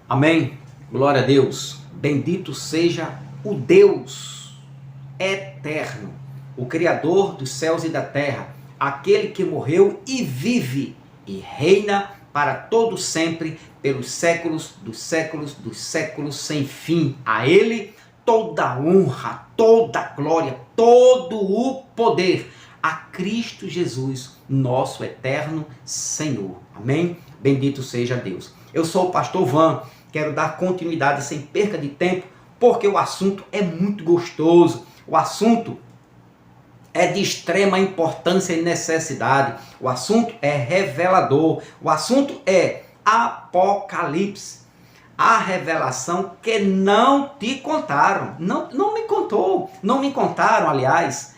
Amém. Glória a Deus. Bendito seja o Deus eterno, o Criador dos céus e da terra, aquele que morreu e vive e reina para todo sempre, pelos séculos dos séculos dos séculos sem fim. A Ele toda a honra, toda a glória, todo o poder. A Cristo Jesus, nosso eterno Senhor. Amém? Bendito seja Deus. Eu sou o pastor Van. Quero dar continuidade sem perca de tempo, porque o assunto é muito gostoso. O assunto é de extrema importância e necessidade. O assunto é revelador. O assunto é Apocalipse. A revelação que não te contaram. Não me contou. Não me contaram, aliás.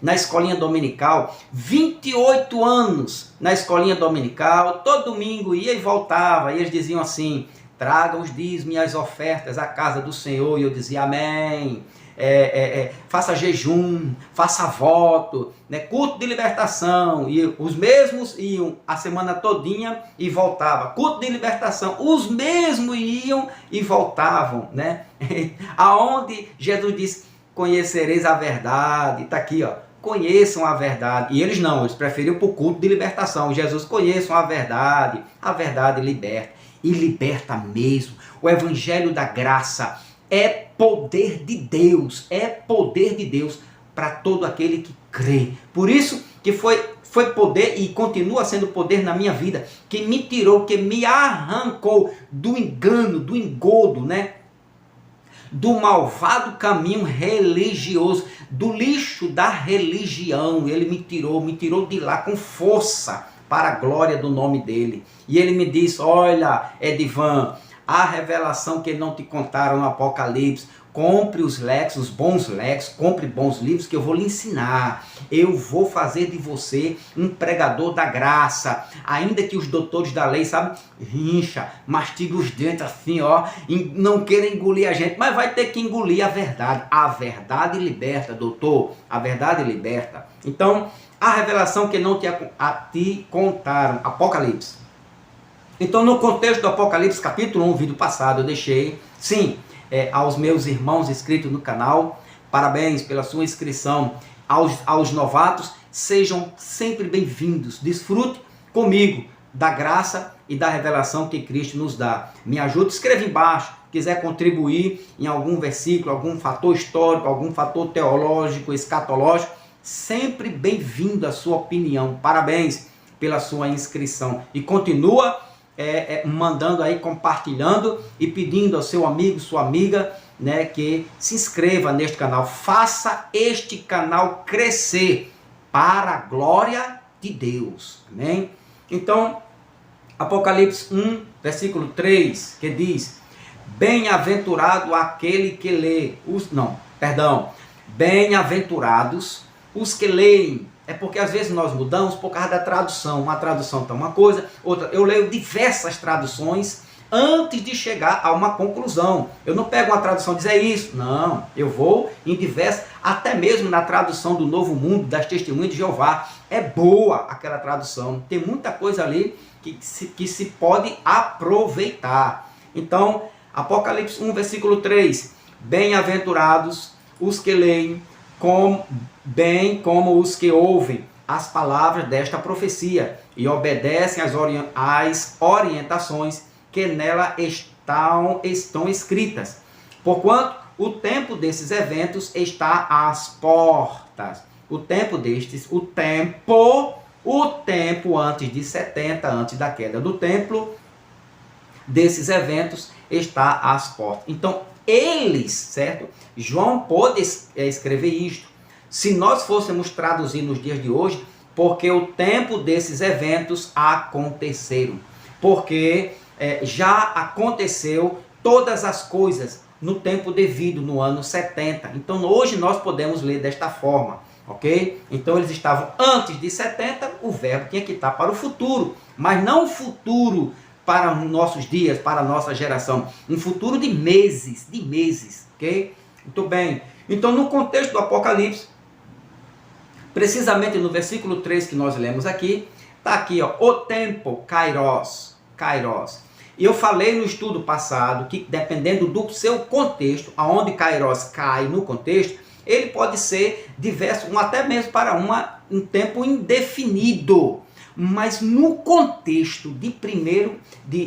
Na escolinha dominical, 28 anos na escolinha dominical, todo domingo ia e voltava, e eles diziam assim: traga os dízimos e as ofertas à casa do Senhor, e eu dizia amém. Faça jejum, faça voto, né? Culto de libertação, e os mesmos iam a semana todinha e voltavam. Culto de libertação, os mesmos iam e voltavam, né? Aonde Jesus disse: conhecereis a verdade. Está aqui, ó. Conheçam a verdade. E eles não, eles preferiam para o culto de libertação. Jesus: conheçam a verdade liberta. E liberta mesmo. O evangelho da graça é poder de Deus. É poder de Deus para todo aquele que crê. Por isso que foi poder e continua sendo poder na minha vida. Que me tirou, que me arrancou do engano, do engodo, né? Do malvado caminho religioso, do lixo da religião. Ele me tirou de lá com força para a glória do nome dele. E ele me disse: olha, Edivan, a revelação que não te contaram no Apocalipse, compre os lex, os bons lex, compre bons livros que eu vou lhe ensinar. Eu vou fazer de você um pregador da graça. Ainda que os doutores da lei, sabe, rincha, mastiga os dentes assim, ó, e não queira engolir a gente, mas vai ter que engolir a verdade. A verdade liberta, doutor. A verdade liberta. Então, a revelação que não te contaram, Apocalipse. Então, no contexto do Apocalipse, capítulo 1, vídeo passado, eu deixei, sim, aos meus irmãos inscritos no canal, parabéns pela sua inscrição. Aos novatos, sejam sempre bem-vindos. Desfrute comigo da graça e da revelação que Cristo nos dá. Me ajude, escreva embaixo. Quiser contribuir em algum versículo, algum fator histórico, algum fator teológico, escatológico, sempre bem-vindo a sua opinião. Parabéns pela sua inscrição. E continua mandando aí, compartilhando e pedindo ao seu amigo, sua amiga, né, que se inscreva neste canal. Faça este canal crescer para a glória de Deus. Amém? Então, Apocalipse 1, versículo 3, que diz: bem-aventurado aquele que lê. Bem-aventurados os que leem. É porque às vezes nós mudamos por causa da tradução. Uma tradução está uma coisa, outra. Eu leio diversas traduções antes de chegar a uma conclusão. Eu não pego uma tradução e dizer isso. Não, eu vou em diversas, até mesmo na tradução do Novo Mundo, das Testemunhas de Jeová. É boa aquela tradução. Tem muita coisa ali que se pode aproveitar. Então, Apocalipse 1, versículo 3. Bem-aventurados os que leem, bem como os que ouvem as palavras desta profecia e obedecem às orientações que nela estão escritas. Porquanto o tempo desses eventos está às portas. O tempo antes de 70, antes da queda do templo, desses eventos está às portas. Então, eles, certo? João pôde escrever isto. Se nós fôssemos traduzir nos dias de hoje, porque o tempo desses eventos aconteceram. Porque já aconteceu todas as coisas no tempo devido, no ano 70. Então, hoje nós podemos ler desta forma, ok? Então, eles estavam antes de 70, o verbo tinha que estar para o futuro, mas não o futuro para os nossos dias, para a nossa geração. Um futuro de meses, ok? Muito bem. Então, no contexto do Apocalipse, precisamente no versículo 3 que nós lemos aqui, está aqui, ó, o tempo, kairos. E eu falei no estudo passado que, dependendo do seu contexto, aonde Kairos cai no contexto, ele pode ser diverso, até mesmo para um tempo indefinido. Mas no contexto de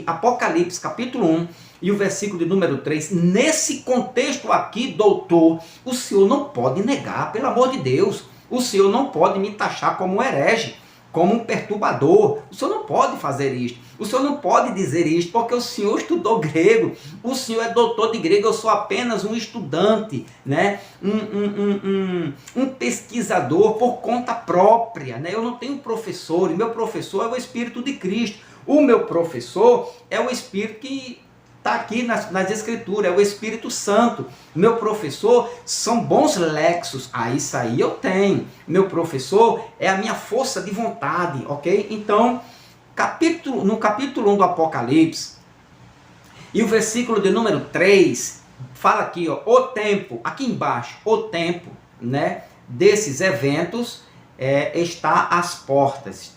Apocalipse, capítulo 1, e o versículo de número 3, nesse contexto aqui, doutor, o senhor não pode negar, pelo amor de Deus. O senhor não pode me taxar como um herege, como um perturbador. O senhor não pode fazer isto. O senhor não pode dizer isto, porque o senhor estudou grego. O senhor é doutor de grego, eu sou apenas um estudante, né? Um pesquisador por conta própria, né? Eu não tenho professor, e meu professor é o Espírito de Cristo. O meu professor é o Espírito que está aqui nas Escrituras, é o Espírito Santo. Meu professor são bons lexos, isso aí eu tenho. Meu professor é a minha força de vontade, ok? Então, no capítulo 1 do Apocalipse, e o versículo de número 3, fala aqui, ó, o tempo, aqui embaixo, o tempo, né, desses eventos está às portas,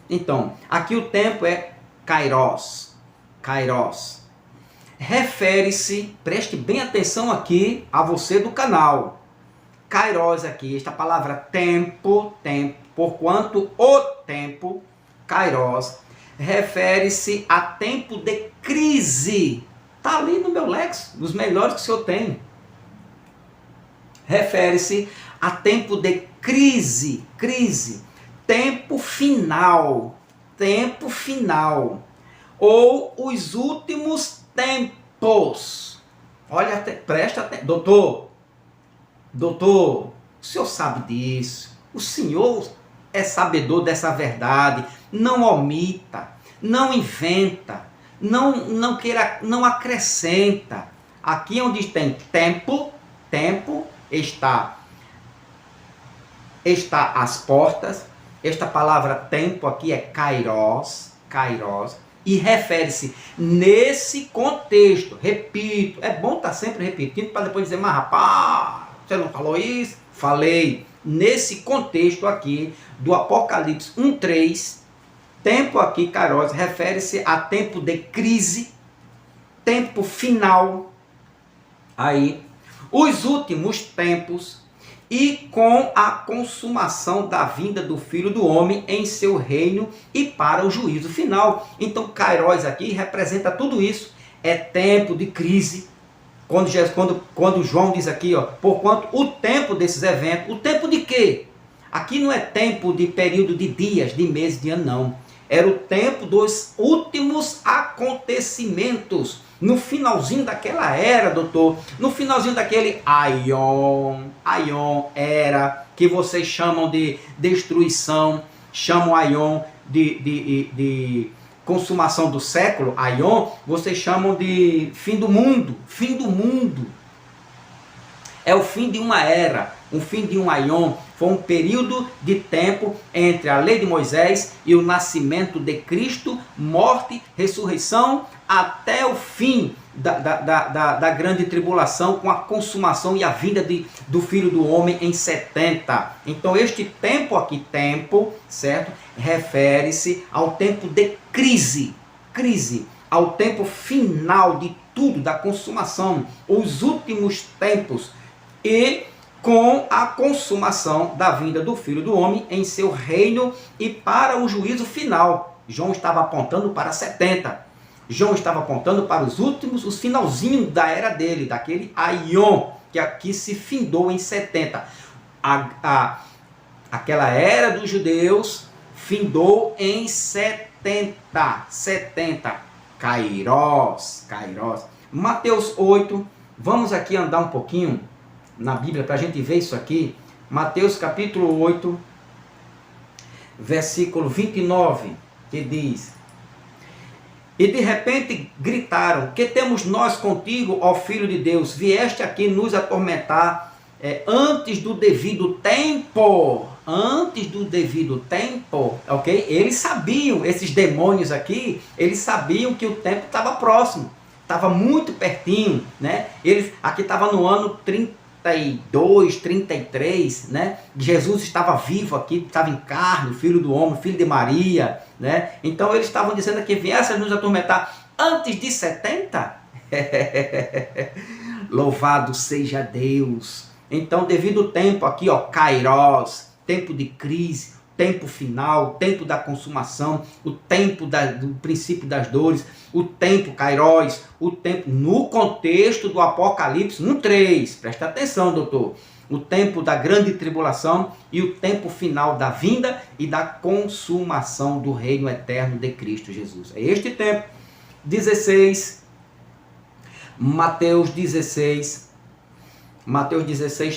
Então, aqui o tempo é Kairos. Refere-se, preste bem atenção aqui a você do canal. Kairos aqui, esta palavra tempo, porquanto o tempo, Kairos, refere-se a tempo de crise. Está ali no meu lexo, dos melhores que o senhor tem. Refere-se a tempo de crise, tempo final, ou os últimos tempos. Olha, presta atenção. Doutor, o senhor sabe disso. O senhor é sabedor dessa verdade. Não omita, não inventa, não acrescenta. Aqui onde tem tempo está às portas. Esta palavra tempo aqui é Kairos, e refere-se nesse contexto. Repito, é bom estar sempre repetindo para depois dizer, mas rapaz, você não falou isso? Falei. Nesse contexto aqui do Apocalipse 1:3, tempo aqui, Kairos, refere-se a tempo de crise, tempo final, aí, os últimos tempos, e com a consumação da vinda do Filho do Homem em seu reino e para o juízo final. Então, Kairos aqui representa tudo isso. É tempo de crise. Quando João diz aqui, ó, porquanto o tempo desses eventos, o tempo de quê? Aqui não é tempo de período de dias, de meses, de ano, não. Era o tempo dos últimos acontecimentos. No finalzinho daquela era, doutor, no finalzinho daquele Aion, era, que vocês chamam de destruição, chamam Aion de consumação do século, Aion, vocês chamam de fim do mundo. É o fim de uma era, o fim de um Aion. Foi um período de tempo entre a lei de Moisés e o nascimento de Cristo, morte, ressurreição, até o fim da grande tribulação, com a consumação e a vinda do Filho do Homem em 70. Então este tempo aqui, certo? Refere-se ao tempo de crise, ao tempo final de tudo, da consumação, os últimos tempos, e com a consumação da vinda do Filho do Homem em seu reino e para o juízo final. João estava apontando para 70. João estava apontando para os últimos, os finalzinhos da era dele, daquele Aion, que aqui se findou em 70. Aquela era dos judeus findou em 70. Kairos. Mateus 8, vamos aqui andar um pouquinho na Bíblia para a gente ver isso aqui. Mateus capítulo 8, versículo 29, que diz: e de repente gritaram, que temos nós contigo, ó Filho de Deus? Vieste aqui nos atormentar antes do devido tempo. Ok? Eles sabiam, esses demônios aqui, eles sabiam que o tempo estava próximo, estava muito pertinho, né? Eles aqui estava no ano 32, 33, né? Jesus estava vivo aqui, estava em carne, o Filho do Homem, filho de Maria, né? Então eles estavam dizendo que viesse a nos atormentar antes de 70? Louvado seja Deus. Então, devido ao tempo aqui, ó, Kairos, tempo de crise, tempo final, tempo da consumação, o tempo do princípio das dores, o tempo Kairos, o tempo no contexto do Apocalipse 1:3. Presta atenção, doutor. O tempo da grande tribulação e o tempo final da vinda e da consumação do reino eterno de Cristo Jesus. É este tempo. 16, Mateus 16,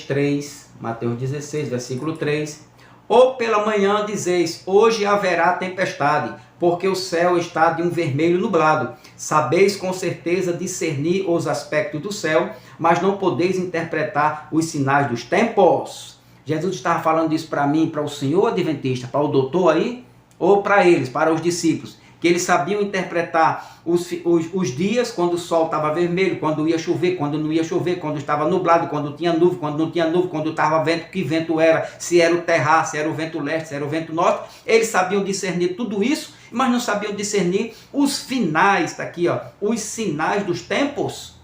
3, Mateus 16, versículo 3. Ou pela manhã dizeis, hoje haverá tempestade, porque o céu está de um vermelho nublado. Sabeis com certeza discernir os aspectos do céu, mas não podeis interpretar os sinais dos tempos. Jesus estava falando isso para mim, para o senhor adventista, para o doutor aí, ou para eles, para os discípulos, que eles sabiam interpretar os dias, quando o sol estava vermelho, quando ia chover, quando não ia chover, quando estava nublado, quando tinha nuvem, quando não tinha nuvem, quando estava vento, que vento era, se era o terrar, se era o vento leste, se era o vento norte. Eles sabiam discernir tudo isso, mas não sabiam discernir os finais, está aqui, ó, os sinais dos tempos.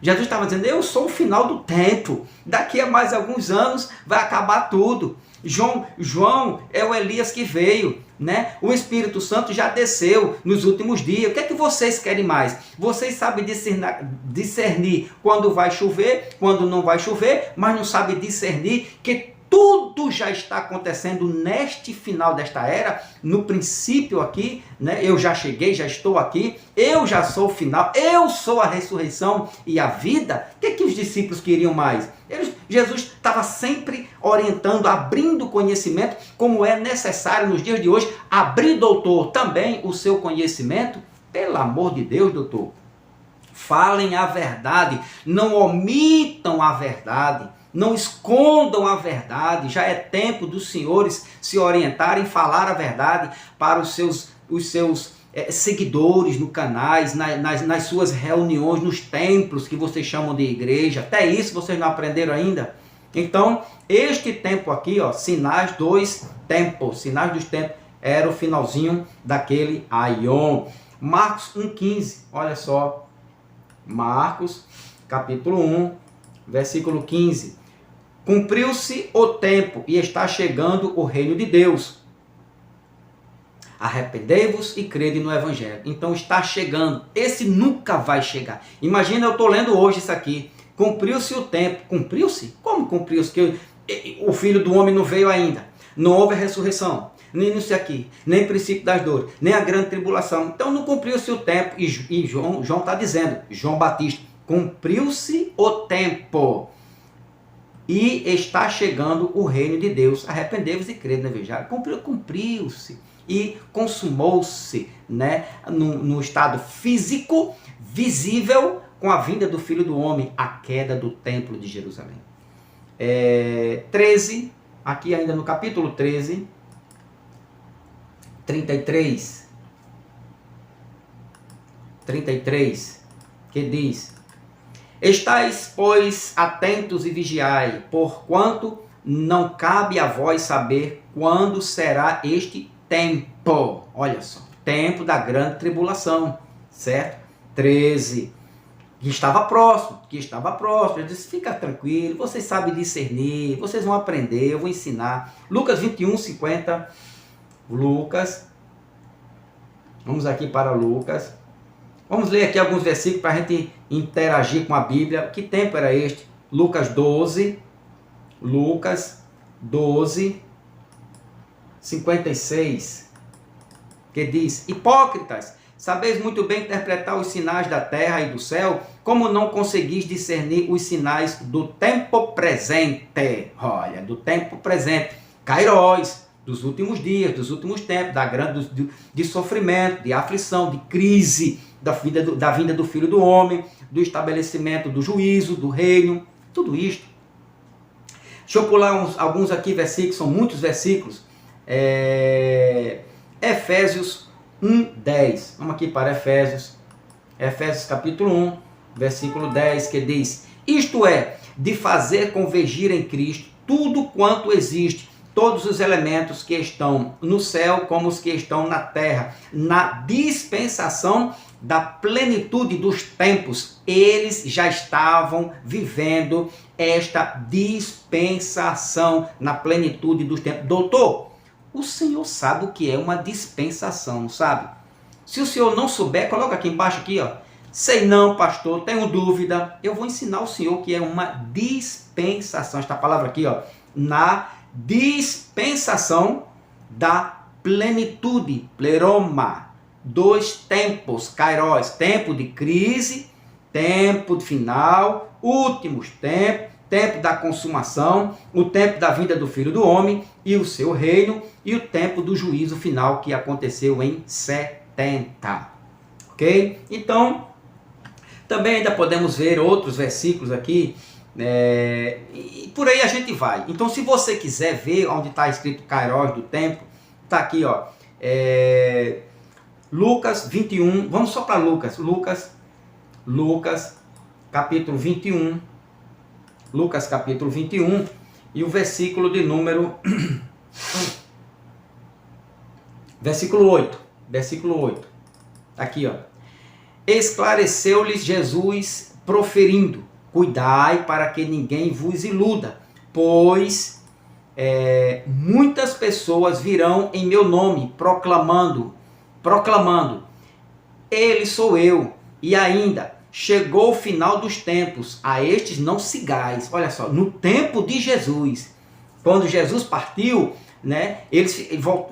Jesus estava dizendo, eu sou o final do tempo, daqui a mais alguns anos vai acabar tudo. João é o Elias que veio, né? O Espírito Santo já desceu nos últimos dias. O que é que vocês querem mais? Vocês sabem discernir quando vai chover, quando não vai chover, mas não sabem discernir que tudo já está acontecendo neste final desta era, no princípio aqui, né? Eu já cheguei, já estou aqui, eu já sou o final, eu sou a ressurreição e a vida. O que é que os discípulos queriam mais? Jesus estava sempre orientando, abrindo conhecimento, como é necessário nos dias de hoje, abrir, doutor, também o seu conhecimento. Pelo amor de Deus, doutor, falem a verdade, não omitam a verdade, não escondam a verdade. Já é tempo dos senhores se orientarem, falar a verdade para os seus seguidores no canais, nas suas reuniões, nos templos que vocês chamam de igreja. Até isso vocês não aprenderam ainda? Então, este tempo aqui, ó, sinais dos tempos, era o finalzinho daquele aion. Marcos 1,15, olha só, Marcos capítulo 1, versículo 15. Cumpriu-se o tempo e está chegando o reino de Deus. Arrependei-vos e crede no Evangelho. Então está chegando. Esse nunca vai chegar. Imagina, eu estou lendo hoje isso aqui. Cumpriu-se o tempo. Cumpriu-se? Como cumpriu-se? Que o Filho do Homem não veio ainda. Não houve a ressurreição. Nem isso aqui. Nem o princípio das dores. Nem a grande tribulação. Então não cumpriu-se o tempo. E João está dizendo, João Batista, cumpriu-se o tempo. E está chegando o reino de Deus. Arrependei-vos e crede no Evangelho. Cumpriu-se. E consumou-se, né, no estado físico, visível, com a vinda do Filho do Homem, a queda do templo de Jerusalém. 13, aqui ainda no capítulo 13, 33, que diz: estais, pois, atentos e vigiai, porquanto não cabe a vós saber quando será este tempo. Olha só, tempo da grande tribulação, certo? 13, que estava próximo. Eu disse, fica tranquilo, vocês sabem discernir, vocês vão aprender, eu vou ensinar. Lucas 21, 50, vamos aqui para Lucas. Vamos ler aqui alguns versículos para a gente interagir com a Bíblia. Que tempo era este? Lucas 12, 56, que diz: hipócritas, sabeis muito bem interpretar os sinais da terra e do céu, como não conseguis discernir os sinais do tempo presente. Olha, do tempo presente, Kairos, dos últimos dias, dos últimos tempos, de sofrimento, de aflição, de crise, da vinda do Filho do Homem, do estabelecimento do juízo, do reino, tudo isto. Deixa eu pular alguns aqui versículos, são muitos versículos. Efésios 1:10. Vamos aqui para Efésios capítulo 1, versículo 10, que diz: isto é, de fazer convergir em Cristo tudo quanto existe, todos os elementos que estão no céu como os que estão na terra, na dispensação da plenitude dos tempos, eles já estavam vivendo esta dispensação na plenitude dos tempos. Doutor, o senhor sabe o que é uma dispensação, não sabe? Se o senhor não souber, coloca aqui embaixo aqui, ó. Sei não, pastor, tenho dúvida. Eu vou ensinar o senhor o que é uma dispensação. Esta palavra aqui, ó, na dispensação da plenitude, pleroma, dois tempos, kairos, tempo de crise, tempo de final, últimos tempos, tempo da consumação, o tempo da vinda do Filho do Homem e o seu reino, e o tempo do juízo final que aconteceu em 70. Ok? Então, também ainda podemos ver outros versículos aqui, e por aí a gente vai. Então, se você quiser ver onde está escrito kairos do tempo, está aqui, ó, Lucas 21, vamos só para Lucas capítulo 21, Lucas capítulo 21, e o versículo de número, versículo 8, aqui, ó. Esclareceu-lhes Jesus, proferindo: cuidai para que ninguém vos iluda, pois muitas pessoas virão em meu nome, proclamando, ele sou eu, e ainda, chegou o final dos tempos, a estes não sigais. Olha só, no tempo de Jesus, quando Jesus partiu, né,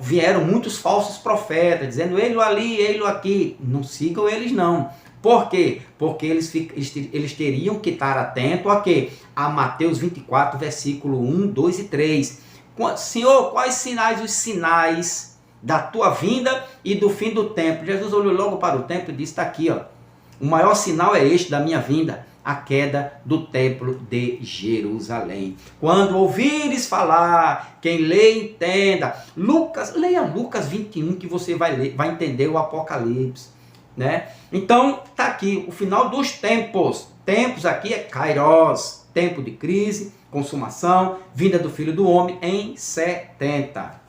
vieram muitos falsos profetas, dizendo, ele ali, ele aqui. Não sigam eles não. Por quê? Porque eles teriam que estar atentos a quê? A Mateus 24, versículo 1, 2 e 3. Senhor, quais sinais? Os sinais da tua vinda e do fim do tempo. Jesus olhou logo para o templo e disse, está aqui, ó. O maior sinal é este da minha vinda, a queda do templo de Jerusalém. Quando ouvires falar, quem lê entenda. Leia Lucas 21 que você vai entender o Apocalipse, né? Então, está aqui o final dos tempos. Tempos aqui é kairos, tempo de crise, consumação, vinda do Filho do Homem em 70.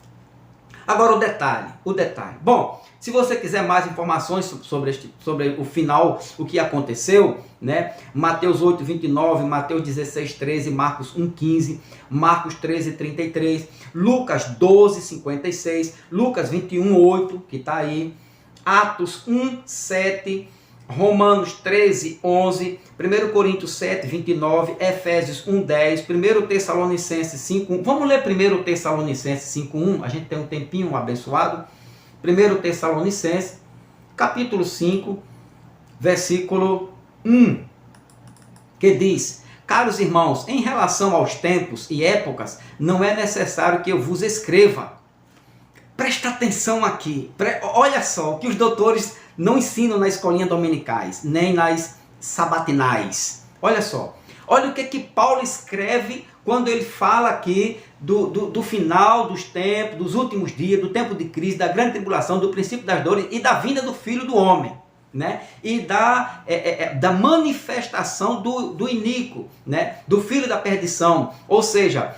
Agora o detalhe. Bom, se você quiser mais informações sobre o final, o que aconteceu, né? Mateus 8, 29, Mateus 16, 13, Marcos 1, 15, Marcos 13, 33, Lucas 12, 56, Lucas 21, 8, que está aí, Atos 1, 7, Romanos 13, 11, 1 Coríntios 7, 29, Efésios 1, 10, 1 Tessalonicenses 5, 1. Vamos ler 1 Tessalonicenses 5, 1, a gente tem um tempinho abençoado. 1 Tessalonicenses, capítulo 5, versículo 1, que diz, caros irmãos, em relação aos tempos e épocas, não é necessário que eu vos escreva. Presta atenção aqui, olha só, o que os doutores não ensinam nas escolinhas dominicais, nem nas sabatinais. Olha só, olha o que Paulo escreve quando ele fala aqui do final dos tempos, dos últimos dias, do tempo de crise, da grande tribulação, do princípio das dores e da vinda do Filho do Homem, né? E da manifestação do iníquo, né? Do filho da perdição, ou seja,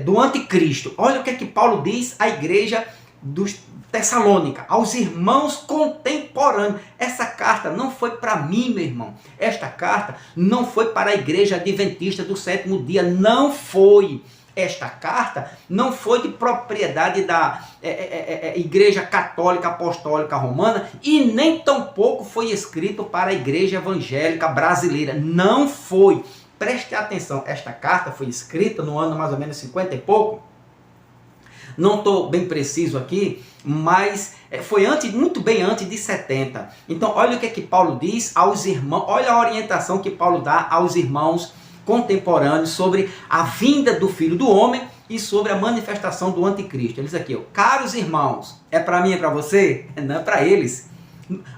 do anticristo. Olha o que Paulo diz à igreja dos Tessalônica, aos irmãos contemporâneos. Essa carta não foi para mim, meu irmão. Esta carta não foi para a igreja adventista do sétimo dia. Não foi. Esta carta não foi de propriedade da igreja católica apostólica romana e nem tampouco foi escrito para a igreja evangélica brasileira. Não foi. Preste atenção. Esta carta foi escrita no ano mais ou menos 50 e pouco. Não estou bem preciso aqui, mas foi muito bem antes de 70. Então, olha o que Paulo diz aos irmãos, olha a orientação que Paulo dá aos irmãos contemporâneos sobre a vinda do Filho do Homem e sobre a manifestação do anticristo. Ele diz aqui, ó, caros irmãos, é para mim e para você? Não é para eles.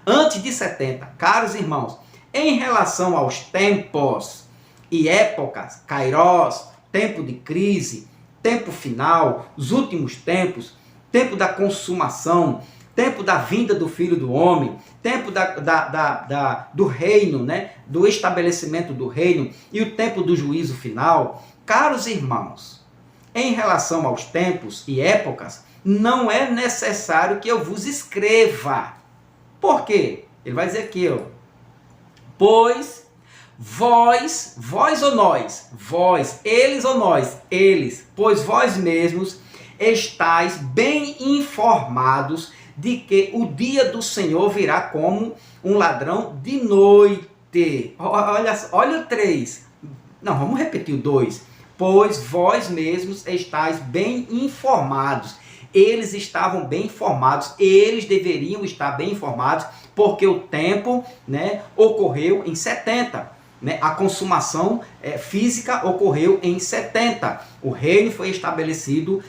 Antes de 70, caros irmãos, em relação aos tempos e épocas, kairos, tempo de crise, tempo final, os últimos tempos, tempo da consumação, tempo da vinda do Filho do Homem, tempo do reino, né? Do estabelecimento do reino e o tempo do juízo final. Caros irmãos, em relação aos tempos e épocas, não é necessário que eu vos escreva. Por quê? Ele vai dizer aqui, ó, pois vós ou nós, vós, eles ou nós, eles, pois vós mesmos estáis bem informados de que o dia do Senhor virá como um ladrão de noite. Olha o 3. Não, vamos repetir o 2. Pois vós mesmos estáis bem informados. Eles estavam bem informados, eles deveriam estar bem informados, porque o tempo, né, ocorreu em 70. Né? A consumação física ocorreu em 70. O reino foi estabelecido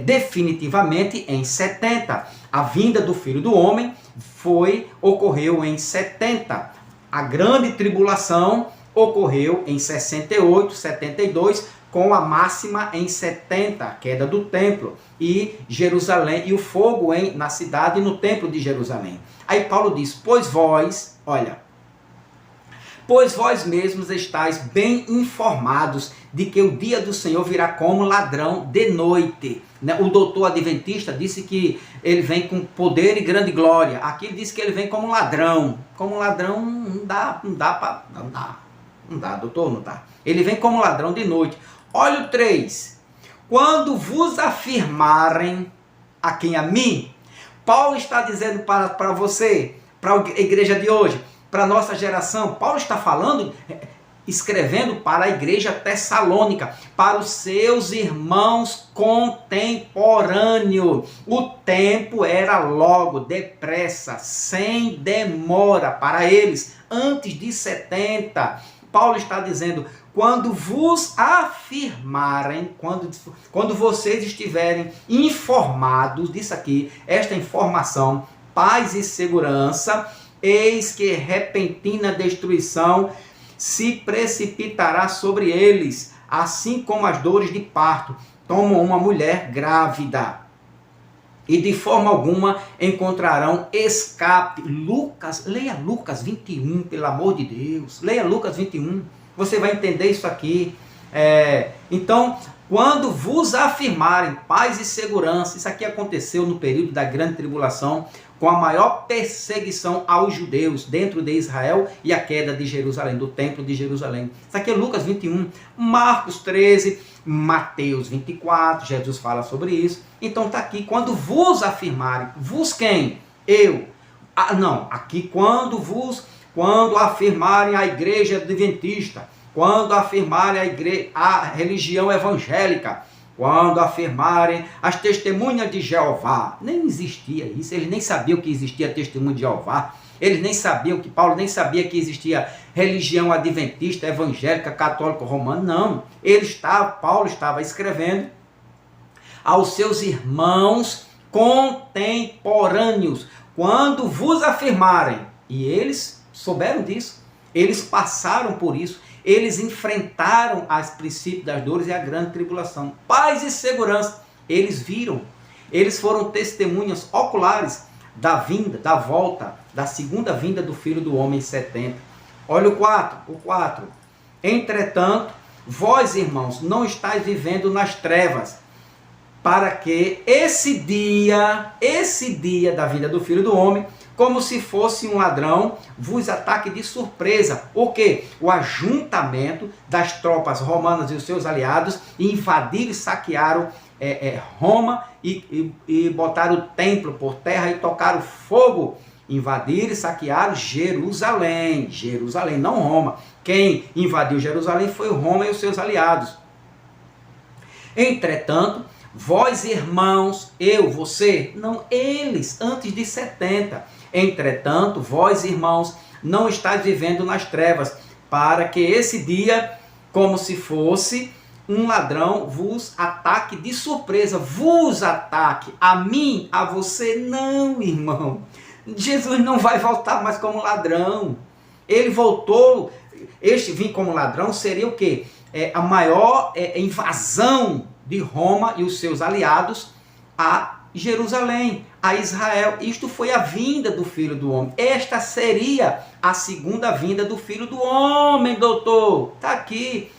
definitivamente em 70. A vinda do Filho do Homem ocorreu em 70. A grande tribulação ocorreu em 68, 72, com a máxima em 70, a queda do templo, e Jerusalém, e o fogo na cidade e no templo de Jerusalém. Aí Paulo diz, pois vós mesmos estáis bem informados de que o dia do Senhor virá como ladrão de noite. O doutor adventista disse que ele vem com poder e grande glória. Aqui ele disse que ele vem como ladrão. Como ladrão não dá, doutor, não dá. Ele vem como ladrão de noite. Olha o 3. Quando vos afirmarem, a quem? A mim. Paulo está dizendo para você, para a igreja de hoje, para a nossa geração. Paulo está falando, escrevendo para a igreja tessalônica, para os seus irmãos contemporâneos. O tempo era logo, depressa, sem demora para eles, antes de 70. Paulo está dizendo, quando vos afirmarem, quando vocês estiverem informados disso aqui, esta informação, paz e segurança, eis que repentina destruição se precipitará sobre eles, assim como as dores de parto tomam uma mulher grávida. E de forma alguma encontrarão escape. Leia Lucas 21, pelo amor de Deus. Leia Lucas 21, você vai entender isso aqui. Então, quando vos afirmarem paz e segurança, isso aqui aconteceu no período da grande tribulação, com a maior perseguição aos judeus dentro de Israel e a queda de Jerusalém, do templo de Jerusalém. Isso aqui é Lucas 21, Marcos 13, Mateus 24, Jesus fala sobre isso. Então está aqui, quando vos afirmarem, vos quem? Eu. Aqui quando afirmarem a igreja adventista, quando afirmarem a religião evangélica, quando afirmarem as testemunhas de Jeová. Nem existia isso, eles nem sabiam que existia testemunha de Jeová. Eles nem sabiam Paulo nem sabia que existia religião adventista, evangélica, católica, romana. Não, Paulo estava escrevendo aos seus irmãos contemporâneos. Quando vos afirmarem, e eles souberam disso, eles passaram por isso, eles enfrentaram os princípios das dores e a grande tribulação. Paz e segurança, eles viram, eles foram testemunhas oculares da vinda, da volta, da segunda vinda do Filho do Homem em 70. Olha o 4. Entretanto, vós, irmãos, não estáis vivendo nas trevas, para que esse dia da vinda do Filho do Homem, como se fosse um ladrão, vos ataque de surpresa. O quê? O ajuntamento das tropas romanas e os seus aliados invadiram e saquearam Roma e botaram o templo por terra e tocaram fogo. Invadiram e saquearam Jerusalém, não Roma. Quem invadiu Jerusalém foi Roma e os seus aliados. Entretanto, vós irmãos, você, não eles, antes de 70. Entretanto, vós irmãos, não estáis vivendo nas trevas, para que esse dia, como se fosse um ladrão, vos ataque de surpresa, vos ataque, a mim, a você, não, irmão. Jesus não vai voltar mais como ladrão. Ele voltou, vir como ladrão seria o quê? A maior invasão de Roma e os seus aliados a Jerusalém, a Israel. Isto foi a vinda do Filho do Homem. Esta seria a segunda vinda do Filho do Homem, doutor. Está aqui.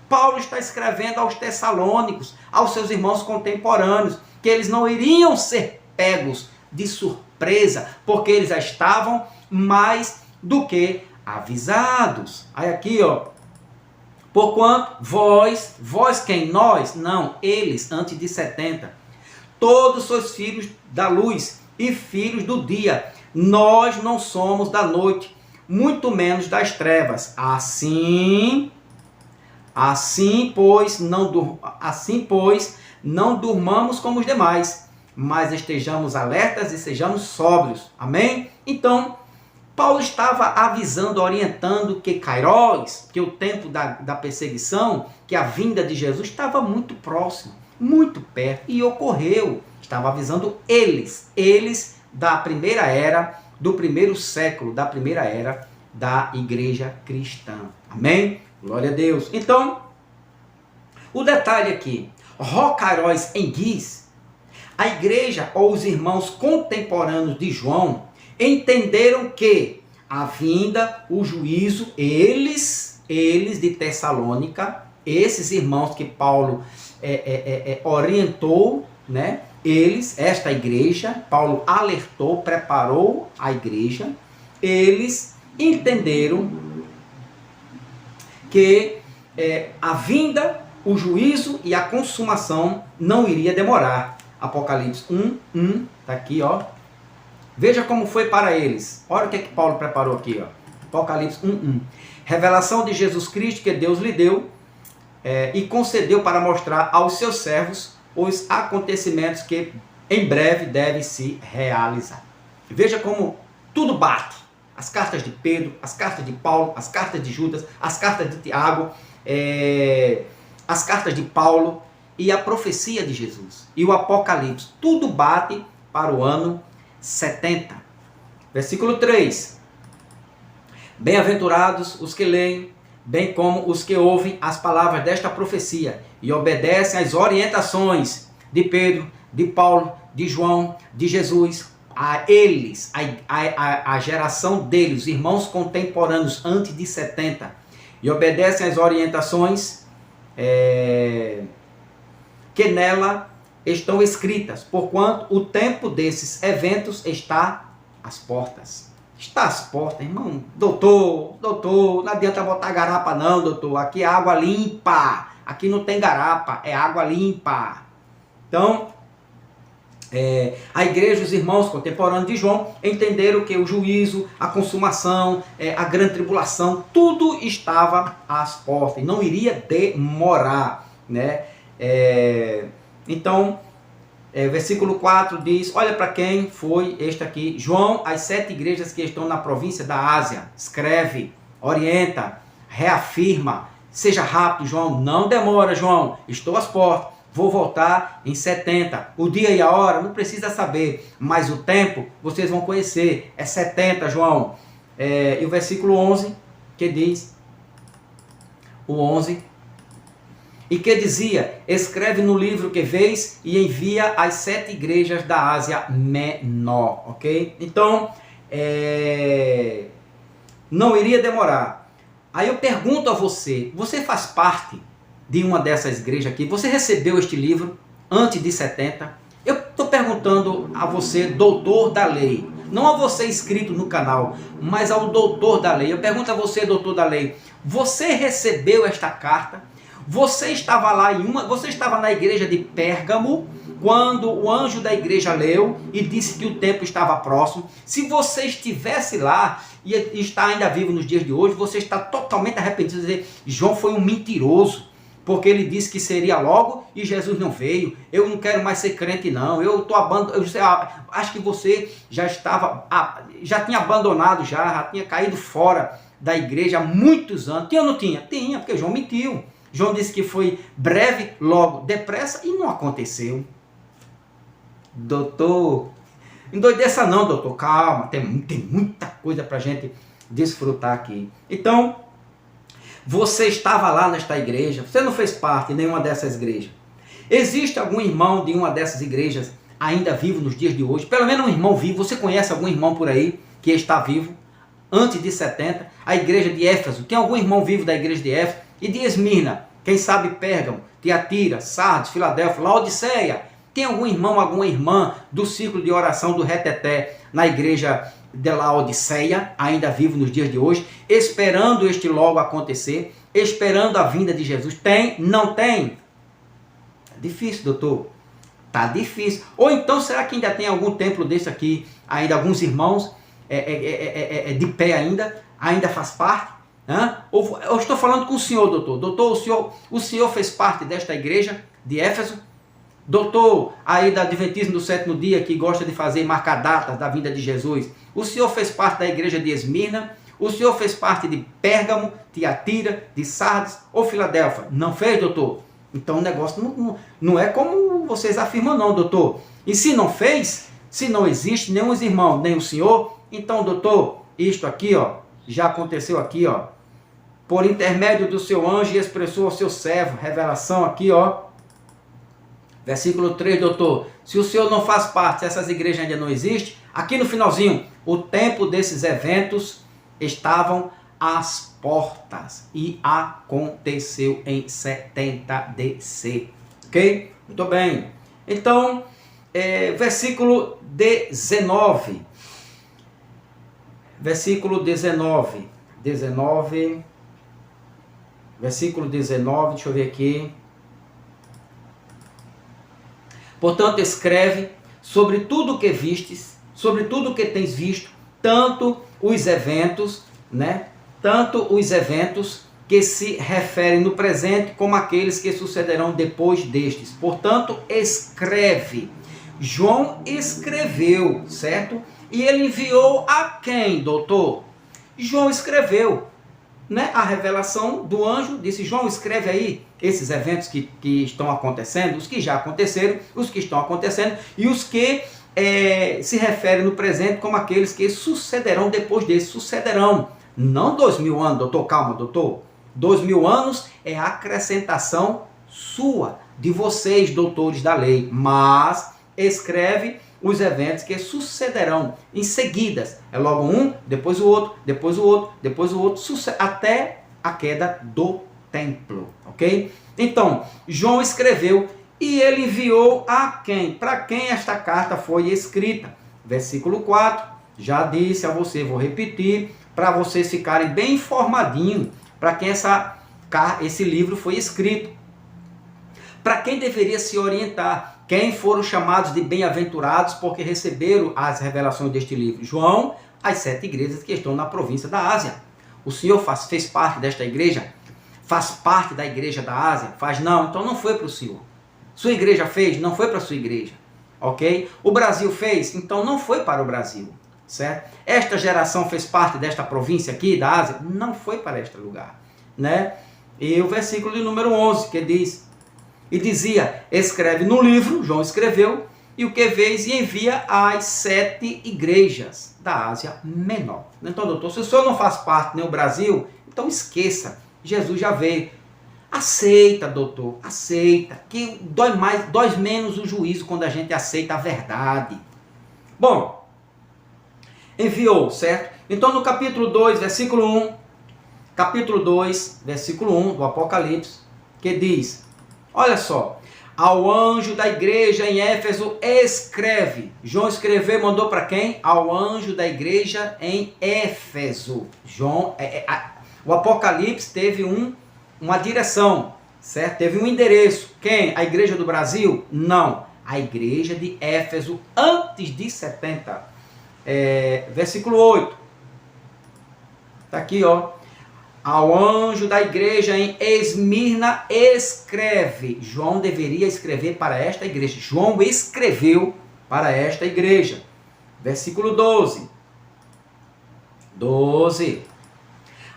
Paulo está escrevendo aos tessalônicos, aos seus irmãos contemporâneos, que eles não iriam ser pegos de surpresa, porque eles já estavam mais do que avisados. Aí aqui, ó. Porquanto vós quem? Nós? Não, eles, antes de 70. Todos sois filhos da luz e filhos do dia. Nós não somos da noite, muito menos das trevas. Assim, pois, não durmamos como os demais, mas estejamos alertas e sejamos sóbrios. Amém? Então, Paulo estava avisando, orientando que Kairos, que o tempo da perseguição, que a vinda de Jesus estava muito próximo, muito perto, e ocorreu. Estava avisando eles da primeira era, do primeiro século, da primeira era da igreja cristã. Amém? Glória a Deus. Então, o detalhe aqui, Kairos em guis, a igreja ou os irmãos contemporâneos de João entenderam que a vinda, o juízo, eles de Tessalônica, esses irmãos que Paulo orientou, né? Esta igreja, Paulo alertou, preparou a igreja, eles entenderam que a vinda, o juízo e a consumação não iria demorar. Apocalipse 1, está aqui, ó. Veja como foi para eles. Olha o que Paulo preparou aqui, ó. Apocalipse 1. Revelação de Jesus Cristo que Deus lhe deu e concedeu para mostrar aos seus servos os acontecimentos que em breve devem se realizar. Veja como tudo bate. As cartas de Pedro, as cartas de Paulo, as cartas de Judas, as cartas de Tiago, as cartas de Paulo e a profecia de Jesus. E o Apocalipse. Tudo bate para o ano 70. Versículo 3. Bem-aventurados os que leem, bem como os que ouvem as palavras desta profecia e obedecem às orientações de Pedro, de Paulo, de João, de Jesus, a eles, a geração deles, os irmãos contemporâneos antes de 70, e obedecem às orientações que nela estão escritas, porquanto o tempo desses eventos está às portas. Está às portas, irmão. Doutor, não adianta botar garapa não, doutor. Aqui é água limpa. Aqui não tem garapa, é água limpa. Então, a igreja, os irmãos contemporâneos de João, entenderam que o juízo, a consumação, a grande tribulação, tudo estava às portas. E não iria demorar, né? Então, versículo 4 diz, olha para quem foi este aqui, João, as 7 igrejas que estão na província da Ásia, escreve, orienta, reafirma, seja rápido, João, não demora, João, estou às portas, vou voltar em 70, o dia e a hora, não precisa saber, mas o tempo, vocês vão conhecer, é 70, João, e o versículo 11, que diz, o 11, e que dizia, escreve no livro que vês e envia às 7 igrejas da Ásia Menor, ok? Então, não iria demorar. Aí eu pergunto a você, você faz parte de uma dessas igrejas aqui? Você recebeu este livro antes de 70? Eu estou perguntando a você, doutor da lei, não a você inscrito no canal, mas ao doutor da lei. Eu pergunto a você, doutor da lei, você recebeu esta carta? Você estava lá você estava na igreja de Pérgamo, quando o anjo da igreja leu e disse que o tempo estava próximo. Se você estivesse lá e está ainda vivo nos dias de hoje, você está totalmente arrependido de dizer, João foi um mentiroso, porque ele disse que seria logo e Jesus não veio. Eu não quero mais ser crente não, eu estou abandonado. Acho que você já tinha abandonado, já tinha caído fora da igreja há muitos anos. Tinha ou não tinha? Tinha, porque João mentiu. João disse que foi breve, logo, depressa, e não aconteceu. Doutor, endoideça não, doutor, calma, tem muita coisa para a gente desfrutar aqui. Então, você estava lá nesta igreja, você não fez parte de nenhuma dessas igrejas. Existe algum irmão de uma dessas igrejas ainda vivo nos dias de hoje? Pelo menos um irmão vivo, você conhece algum irmão por aí que está vivo? Antes de 70, a igreja de Éfeso, tem algum irmão vivo da igreja de Éfeso? E de Esmirna, quem sabe Pérgamo, Tiatira, Sardes, Filadélfia, Laodiceia. Tem algum irmão, alguma irmã do ciclo de oração do Reteté na igreja de Laodiceia, ainda vivo nos dias de hoje, esperando este logo acontecer, esperando a vinda de Jesus? Tem? Não tem? É difícil, doutor. Tá difícil. Ou então, será que ainda tem algum templo desse aqui, ainda alguns irmãos de pé ainda faz parte? Ou eu estou falando com o senhor, doutor. Doutor, o senhor fez parte desta igreja de Éfeso? Doutor, aí da Adventismo do sétimo dia, que gosta de fazer, marcar datas da vinda de Jesus. O senhor fez parte da igreja de Esmirna? O senhor fez parte de Pérgamo, Tiatira, de Sardes ou Filadélfia? Não fez, doutor? Então o negócio não é como vocês afirmam não, doutor. E se não fez, se não existe nenhum irmão, nem o senhor, então, doutor, isto aqui, ó, já aconteceu aqui, ó. Por intermédio do seu anjo expressou ao seu servo, revelação aqui, ó. Versículo 3, doutor. Se o senhor não faz parte, se essas igrejas ainda não existem, aqui no finalzinho, o tempo desses eventos estavam às portas e aconteceu em 70 DC. Ok? Muito bem. Então, versículo 19. Versículo 19. Versículo 19, deixa eu ver aqui. Portanto, escreve sobre tudo o que vistes, sobre tudo o que tens visto, tanto os eventos, né? Tanto os eventos que se referem no presente, como aqueles que sucederão depois destes. Portanto, escreve. João escreveu, certo? E ele enviou a quem, doutor? João escreveu, né? A revelação do anjo disse: João, escreve aí esses eventos que estão acontecendo, os que já aconteceram, os que estão acontecendo e os que se referem no presente como aqueles que sucederão depois desses. Sucederão, não 2000 anos, doutor, calma, doutor. 2000 anos é a acrescentação sua, de vocês, doutores da lei, mas escreve os eventos que sucederão em seguidas. É logo um, depois o outro, depois o outro, depois o outro, até a queda do templo, ok? Então, João escreveu e ele enviou a quem? Para quem esta carta foi escrita? Versículo 4, já disse a você, vou repetir, para vocês ficarem bem informadinhos, para quem esse livro foi escrito. Para quem deveria se orientar? Quem foram chamados de bem-aventurados porque receberam as revelações deste livro? João, as 7 igrejas que estão na província da Ásia. O senhor fez parte desta igreja? Faz parte da igreja da Ásia? Faz não, então não foi para o senhor. Sua igreja fez? Não foi para a sua igreja. Ok? O Brasil fez? Então não foi para o Brasil. Certo? Esta geração fez parte desta província aqui da Ásia? Não foi para este lugar. Né? E o versículo de número 11 que diz... E dizia, escreve no livro, João escreveu, e o que vês e envia às 7 igrejas da Ásia Menor. Então, doutor, se o senhor não faz parte nem o Brasil, então esqueça, Jesus já veio. Aceita, doutor, aceita, que dói menos o juízo quando a gente aceita a verdade. Bom, enviou, certo? Então, no capítulo 2, versículo 1, capítulo 2, versículo 1 do Apocalipse, que diz... Olha só, ao anjo da igreja em Éfeso escreve. João escreveu, mandou para quem? Ao anjo da igreja em Éfeso. O Apocalipse teve uma direção, certo? Teve um endereço. Quem? A igreja do Brasil? Não. A igreja de Éfeso antes de 70. Versículo 8. Está aqui, ó. Ao anjo da igreja em Esmirna escreve. João deveria escrever para esta igreja. João escreveu para esta igreja. Versículo 12. 12.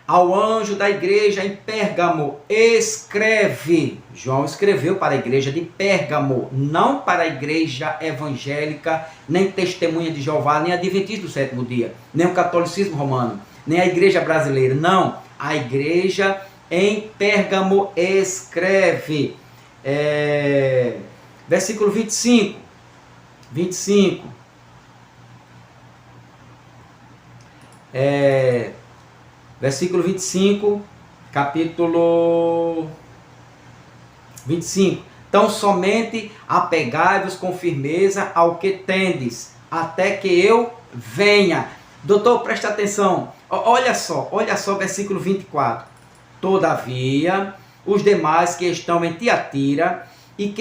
Ao anjo da igreja em Pérgamo escreve. João escreveu para a igreja de Pérgamo, não para a igreja evangélica, nem testemunha de Jeová, nem adventista do sétimo dia, nem o catolicismo romano, nem a igreja brasileira, não. A igreja em Pérgamo escreve. Versículo 25. 25. Versículo 25, capítulo 25. Então somente apegai-vos com firmeza ao que tendes, até que eu venha. Doutor, presta atenção. Olha só, versículo 24. Todavia, os demais que estão em Tiatira e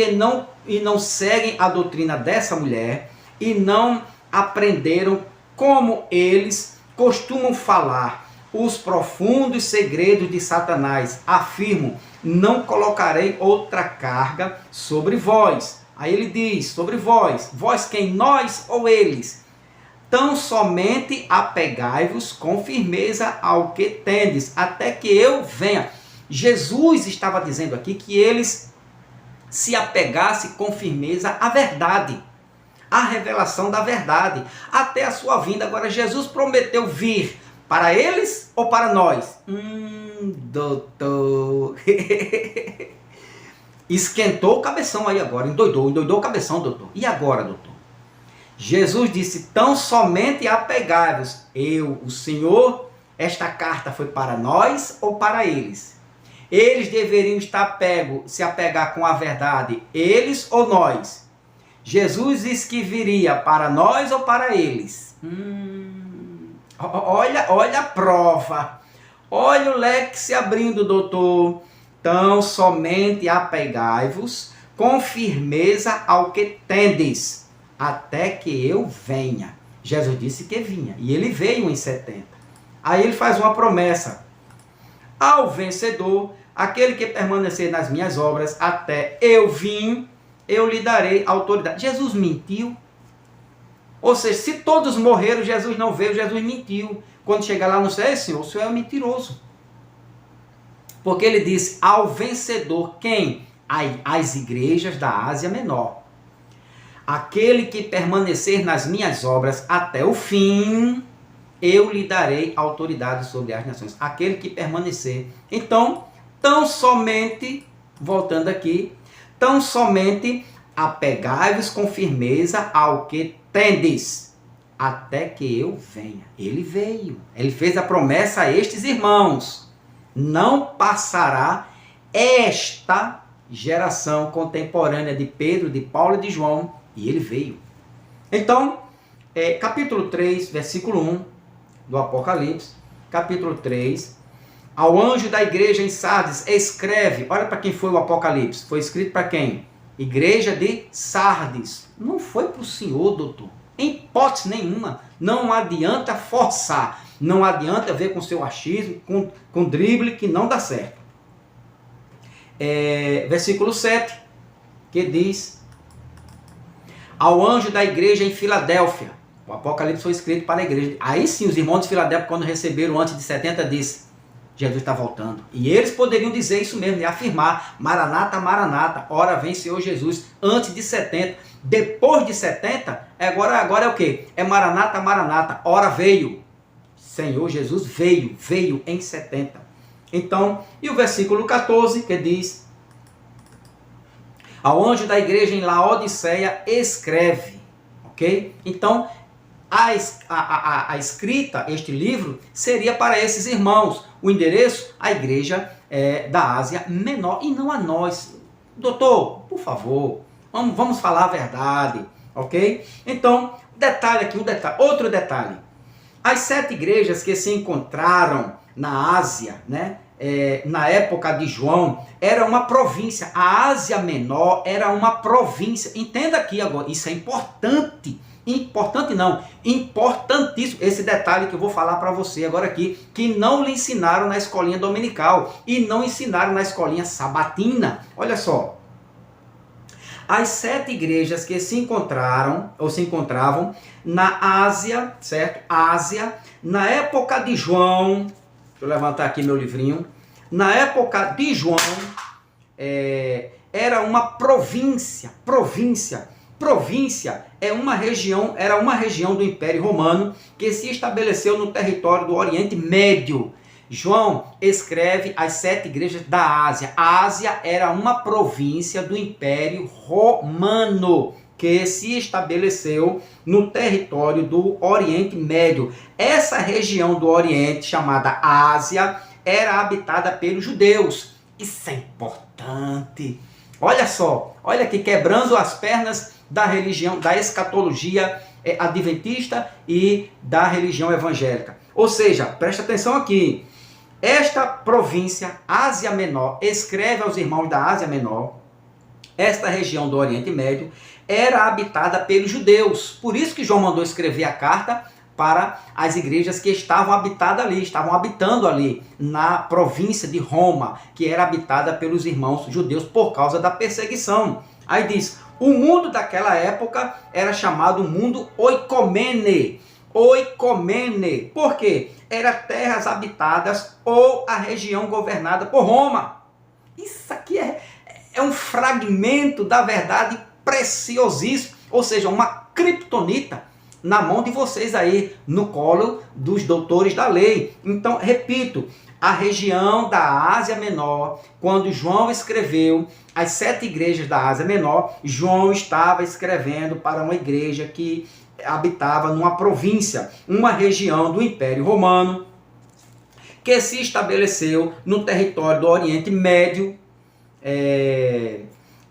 não seguem a doutrina dessa mulher e não aprenderam como eles costumam falar os profundos segredos de Satanás, afirmo, não colocarei outra carga sobre vós. Aí ele diz, sobre vós quem? Nós ou eles? Tão somente apegai-vos com firmeza ao que tendes, até que eu venha. Jesus estava dizendo aqui que eles se apegassem com firmeza à verdade, à revelação da verdade, até a sua vinda. Agora, Jesus prometeu vir para eles ou para nós? Doutor. Esquentou o cabeção aí agora, endoidou o cabeção, doutor. E agora, doutor? Jesus disse, tão somente apegai-vos. Eu, o Senhor, esta carta foi para nós ou para eles? Eles deveriam se apegar com a verdade, eles ou nós? Jesus disse que viria para nós ou para eles? Olha a prova. Olha o leque se abrindo, doutor. Tão somente apegai-vos com firmeza ao que tendes, até que eu venha. Jesus disse que vinha, e ele veio em 70. Aí ele faz uma promessa. Ao vencedor, aquele que permanecer nas minhas obras, até eu vim, eu lhe darei autoridade. Jesus mentiu? Ou seja, se todos morreram, Jesus não veio, Jesus mentiu. Quando chegar lá no céu, Senhor, o Senhor é mentiroso. Porque ele disse, ao vencedor, quem? As igrejas da Ásia Menor. Aquele que permanecer nas minhas obras até o fim, eu lhe darei autoridade sobre as nações. Aquele que permanecer. Então, tão somente, voltando aqui, tão somente apegai-vos com firmeza ao que tendes, até que eu venha. Ele veio. Ele fez a promessa a estes irmãos. Não passará esta geração contemporânea de Pedro, de Paulo e de João. E ele veio. Então, capítulo 3, versículo 1 do Apocalipse. Capítulo 3. Ao anjo da igreja em Sardes, escreve. Olha para quem foi o Apocalipse. Foi escrito para quem? Igreja de Sardes. Não foi para o senhor, doutor. Em hipótese nenhuma. Não adianta forçar. Não adianta ver com seu achismo, com drible, que não dá certo. Versículo 7, que diz: ao anjo da igreja em Filadélfia. O Apocalipse foi escrito para a igreja. Aí sim, os irmãos de Filadélfia, quando receberam antes de 70, disse: Jesus está voltando. E eles poderiam dizer isso mesmo, e afirmar: Maranata, Maranata, ora vem Senhor Jesus, antes de 70. Depois de 70, agora é o quê? É Maranata, Maranata, ora veio. Senhor Jesus veio em 70. Então, e o versículo 14, que diz: ao anjo da igreja em Laodiceia, escreve. Ok? Então, a escrita, este livro, seria para esses irmãos. O endereço, a igreja da Ásia Menor, e não a nós. Doutor, por favor, vamos falar a verdade. Ok? Então, detalhe aqui, outro detalhe. As 7 igrejas que se encontraram na Ásia, né, na época de João, era uma província. A Ásia Menor era uma província. Entenda aqui agora, isso é importante. Importante não, importantíssimo. Esse detalhe que eu vou falar para você agora aqui, que não lhe ensinaram na escolinha dominical e não ensinaram na escolinha sabatina. Olha só. As 7 igrejas que se encontraram, ou se encontravam na Ásia, certo? Ásia, na época de João, deixa eu levantar aqui meu livrinho. Na época de João, era uma província. Província era uma região do Império Romano que se estabeleceu no território do Oriente Médio. João escreve as 7 igrejas da Ásia. A Ásia era uma província do Império Romano que se estabeleceu no território do Oriente Médio. Essa região do Oriente, chamada Ásia, era habitada pelos judeus. Isso é importante. Olha só, olha aqui, quebrando as pernas da religião, da escatologia adventista e da religião evangélica. Ou seja, presta atenção aqui, esta província, Ásia Menor, escreve aos irmãos da Ásia Menor, esta região do Oriente Médio era habitada pelos judeus. Por isso que João mandou escrever a carta para as igrejas que estavam habitadas ali, estavam habitando ali na província de Roma, que era habitada pelos irmãos judeus por causa da perseguição. Aí diz, o mundo daquela época era chamado mundo oikomene. Oikomene. Por quê? Era terras habitadas ou a região governada por Roma. Isso aqui é um fragmento da verdade preciosíssimo, ou seja, uma criptonita na mão de vocês aí, no colo dos doutores da lei. Então, repito, a região da Ásia Menor, quando João escreveu as 7 igrejas da Ásia Menor, João estava escrevendo para uma igreja que habitava numa província, uma região do Império Romano, que se estabeleceu no território do Oriente Médio.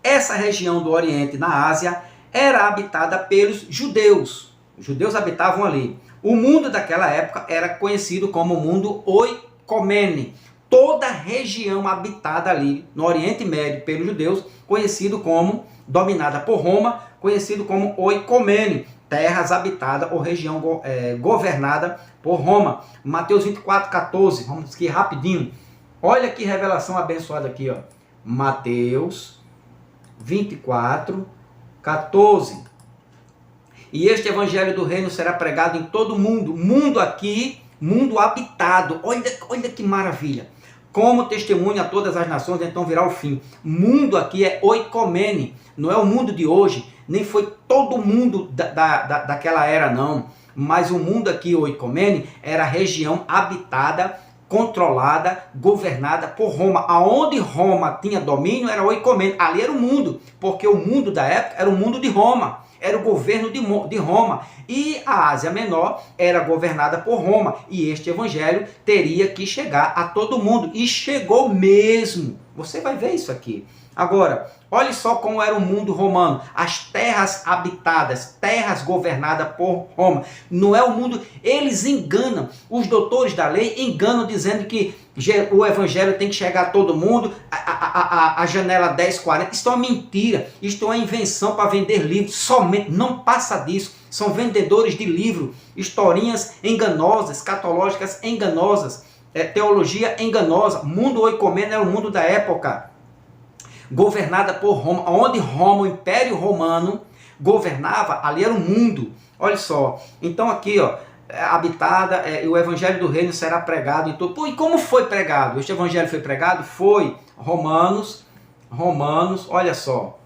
Essa região do Oriente, na Ásia, era habitada pelos judeus. Os judeus habitavam ali. O mundo daquela época era conhecido como mundo oikomene. Toda a região habitada ali no Oriente Médio pelos judeus, conhecido como, dominada por Roma, conhecido como oikomene, terras habitadas ou região governada por Roma. Mateus 24:14, vamos aqui rapidinho. Olha que revelação abençoada aqui, ó. Mateus 24:14. E este evangelho do reino será pregado em todo o mundo. Mundo aqui, mundo habitado. Olha que maravilha. Como testemunha a todas as nações, então virá o fim. Mundo aqui é oikomene. Não é o mundo de hoje. Nem foi todo mundo daquela era, não. Mas o mundo aqui, oikomene, era a região habitada, controlada, governada por Roma. Aonde Roma tinha domínio era oikomene. Ali era o mundo. Porque o mundo da época era o mundo de Roma. Era o governo de Roma. E a Ásia Menor era governada por Roma. E este evangelho teria que chegar a todo mundo. E chegou mesmo. Você vai ver isso aqui. Agora, olhe só como era o mundo romano. As terras habitadas, terras governadas por Roma. Não é o mundo... Eles enganam. Os doutores da lei enganam dizendo que o evangelho tem que chegar a todo mundo. A janela 10:40. Isso é uma mentira. Isto é uma invenção para vender livros. Somente. Não passa disso. São vendedores de livro. Historinhas enganosas, escatológicas enganosas. Teologia enganosa. Mundo oikomene era o mundo da época. Governada por Roma, onde Roma, o Império Romano, governava, ali era o mundo. Olha só, então aqui, ó, habitada, o Evangelho do Reino será pregado em todo... Pô, e como foi pregado? Este Evangelho foi pregado? Foi Romanos, olha só,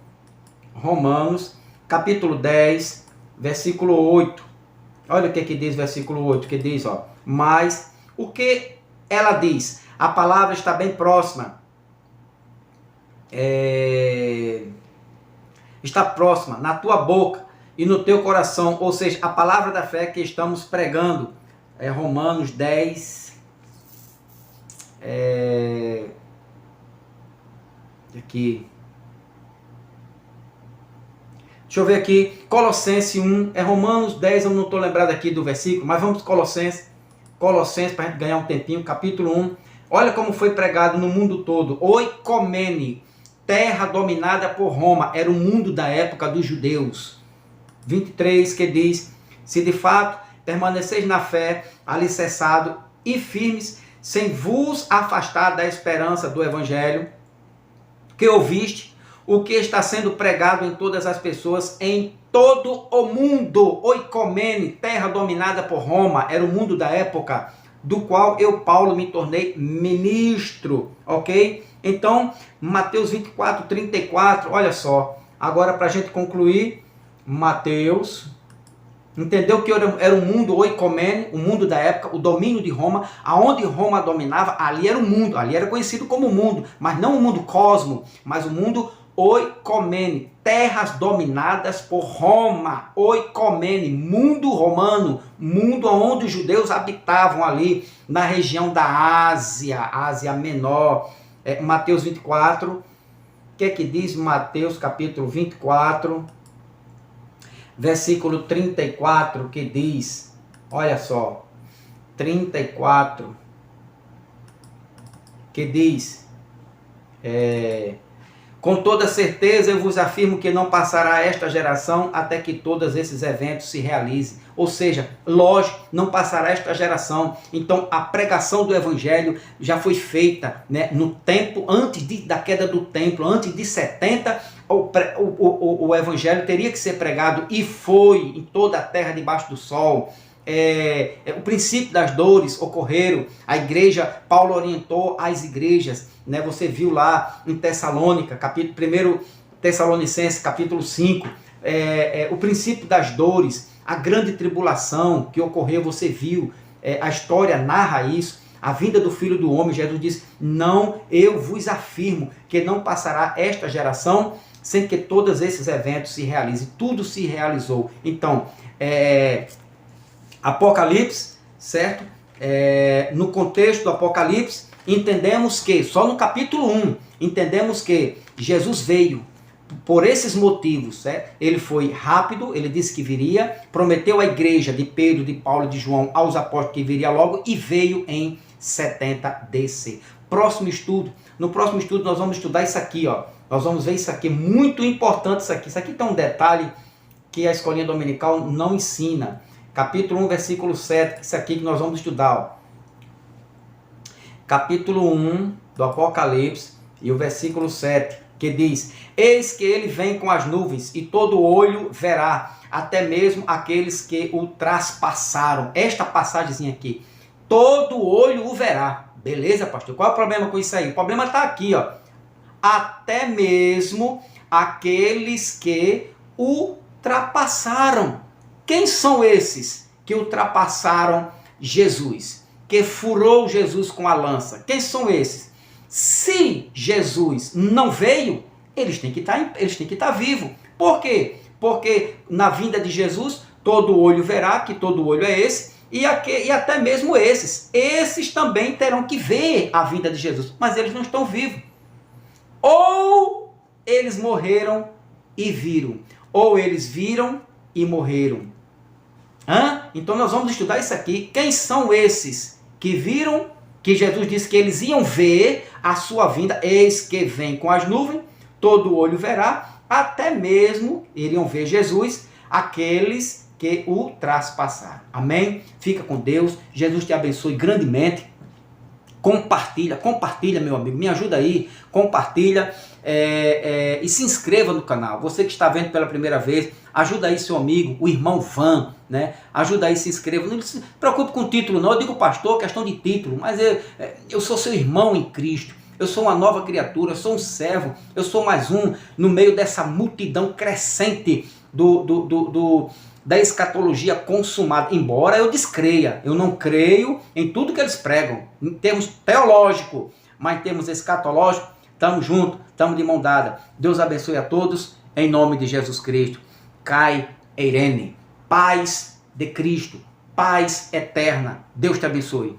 Romanos, capítulo 10, versículo 8. Olha o que diz o versículo 8, que diz, ó, mas o que ela diz? A palavra está bem próxima. Está próxima, na tua boca e no teu coração, ou seja, a palavra da fé que estamos pregando, Romanos 10, aqui, deixa eu ver aqui, Colossenses 1, Romanos 10, eu não estou lembrado aqui do versículo, mas vamos Colossenses para a gente ganhar um tempinho, capítulo 1, olha como foi pregado no mundo todo, oikomene, terra dominada por Roma, era o mundo da época dos judeus. 23, que diz, se de fato permaneceis na fé, alicerçado e firmes, sem vos afastar da esperança do evangelho, que ouviste, o que está sendo pregado em todas as pessoas, em todo o mundo, oikomene, terra dominada por Roma, era o mundo da época, do qual eu, Paulo, me tornei ministro, ok? Então, Mateus 24:34, olha só, agora para a gente concluir, Mateus, entendeu que era o mundo oikomene, o mundo da época, o domínio de Roma, aonde Roma dominava, ali era o mundo, ali era conhecido como mundo, mas não o mundo cosmo, mas o mundo oikomene, terras dominadas por Roma, oikomene, mundo romano, mundo onde os judeus habitavam ali, na região da Ásia Menor. Mateus 24, o que é que diz Mateus capítulo 24? versículo 34, que diz, olha só, 34, que diz, com toda certeza eu vos afirmo que não passará esta geração até que todos esses eventos se realizem. Ou seja, lógico, não passará esta geração. Então a pregação do evangelho já foi feita, né, no tempo, antes da queda do templo, antes de 70, o evangelho teria que ser pregado, e foi em toda a terra debaixo do sol. O princípio das dores ocorreram, a igreja, Paulo orientou as igrejas, né? Você viu lá em Tessalônica, 1 Tessalonicenses, capítulo 5, o princípio das dores, a grande tribulação que ocorreu, você viu, a história narra isso, a vinda do Filho do Homem. Jesus disse, não, eu vos afirmo que não passará esta geração sem que todos esses eventos se realizem. Tudo se realizou. Então, Apocalipse, certo? No contexto do Apocalipse, entendemos que, só no capítulo 1, entendemos que Jesus veio por esses motivos, certo? Ele foi rápido, ele disse que viria, prometeu à igreja de Pedro, de Paulo e de João, aos apóstolos, que viria logo, e veio em 70 DC. Próximo estudo, no próximo estudo nós vamos estudar isso aqui, ó. Nós vamos ver isso aqui, muito importante isso aqui. Isso aqui tem um detalhe que a escolinha dominical não ensina. Capítulo 1, versículo 7, isso aqui que nós vamos estudar, ó. Capítulo 1 do Apocalipse e o versículo 7, que diz, eis que ele vem com as nuvens, e todo olho verá, até mesmo aqueles que o traspassaram. Esta passagemzinha aqui, todo olho o verá. Beleza, pastor? Qual é o problema com isso aí? O problema está aqui, ó. Até mesmo aqueles que ultrapassaram. Quem são esses que ultrapassaram Jesus? Que furou Jesus com a lança? Quem são esses? Se Jesus não veio, eles têm que estar vivos. Por quê? Porque na vinda de Jesus, todo olho verá, que todo olho é esse, e até mesmo esses também terão que ver a vinda de Jesus, mas eles não estão vivos. Ou eles morreram e viram, ou eles viram e morreram. Então nós vamos estudar isso aqui. Quem são esses que viram, que Jesus disse que eles iam ver a sua vinda? Eis que vem com as nuvens, todo olho verá, até mesmo iriam ver Jesus, aqueles que o traspassaram. Amém? Fica com Deus. Jesus te abençoe grandemente. Compartilha, meu amigo, me ajuda aí, compartilha e se inscreva no canal. Você que está vendo pela primeira vez, ajuda aí seu amigo, o irmão Van, né? Ajuda aí, se inscreva. Não se preocupe com o título não, eu digo pastor, questão de título, mas eu sou seu irmão em Cristo. Eu sou uma nova criatura, eu sou um servo, eu sou mais um no meio dessa multidão crescente da escatologia consumada. Embora eu descreia, eu não creio em tudo que eles pregam, em termos teológicos, mas em termos escatológicos, estamos juntos, estamos de mão dada. Deus abençoe a todos, em nome de Jesus Cristo. Kai Eirene, paz de Cristo, paz eterna. Deus te abençoe.